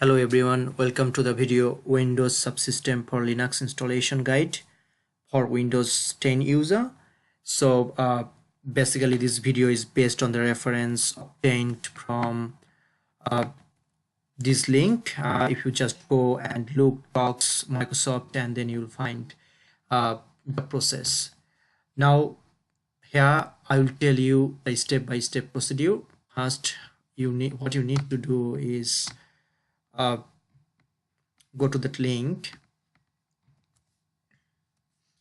Hello everyone, welcome to the video Windows Subsystem for Linux installation guide for Windows 10 user. So basically this video is based on the reference obtained from this link. If you just go and look Docs Microsoft, and then you'll find the process. Now here I will tell you a step-by-step procedure. First, what you need to do is go to that link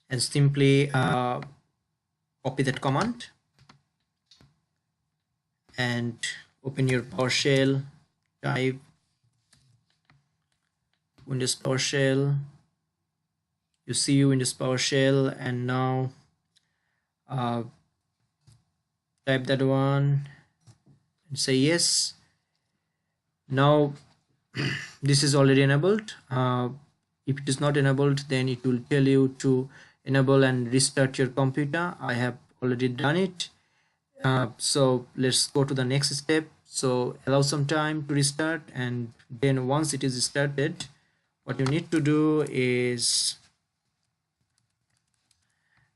and simply copy that command and open your PowerShell, type Windows PowerShell. You see Windows PowerShell, and now type that one and say yes. Now this is already enabled. If it is not enabled, then it will tell you to enable and restart your computer. I have already done it. So let's go to the next step. So allow some time to restart, and then once it is started, what you need to do is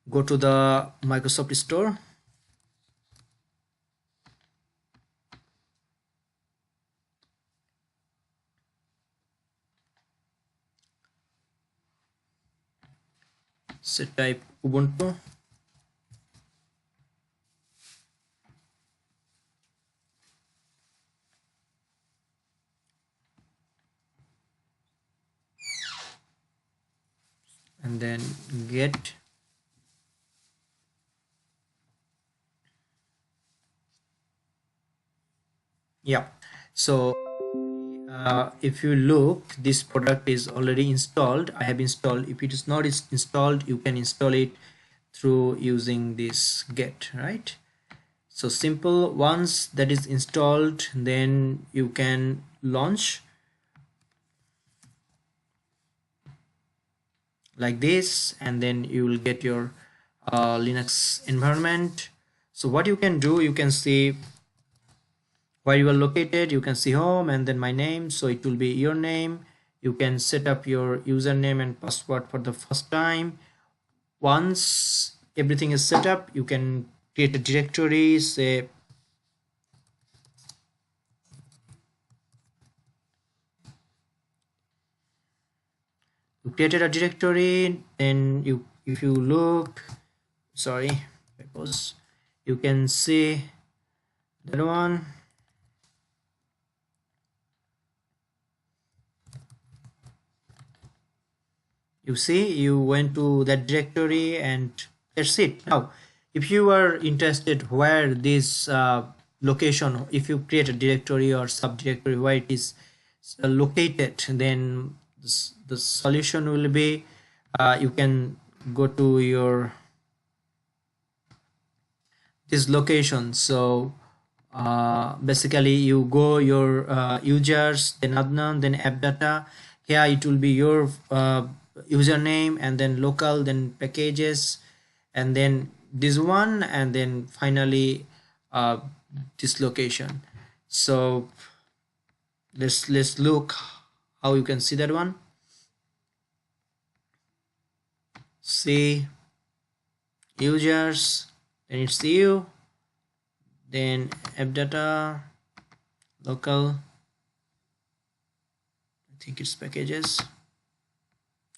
go to the Microsoft Store. So type Ubuntu, and then get. Yeah, so if you look, this product is already installed. I have installed. If it is not installed, you can install it through using this get, right? So simple. Once that is installed, then you can launch like this, and then you will get your Linux environment. So what you can do, you can see where you are located. You can see home and then my name, so it will be your name. You can set up your username and password for the first time. Once everything is set up, you can create a directory. Say you created a directory, then if you look, sorry, suppose you can see that one. You see, you went to that directory, and that's it. Now if you are interested where this location, if you create a directory or subdirectory where it is located, then the solution will be you can go to your this location. So basically you go your users, then Adnan, then app data. Here it will be your username, and then local, then packages, and then this one, and then finally this location. So let's look how you can see that one. See users, then it's you, then app data, local, I think it's packages.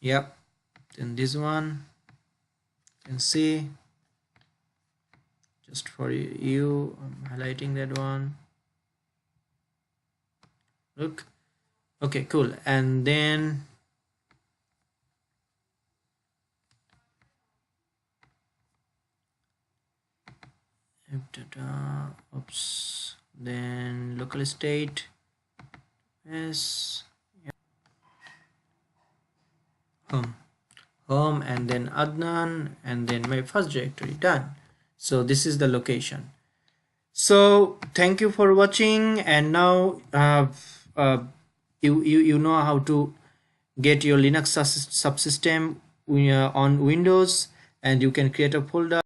Yep, then this one you can see, just for you I'm highlighting that one. Look, okay, cool. And then app data, oops, then local state, yes, home, and then Adnan, and then my first directory. Done. So this is the location. So thank you for watching, and now you know how to get your Linux subsystem on Windows, and you can create a folder.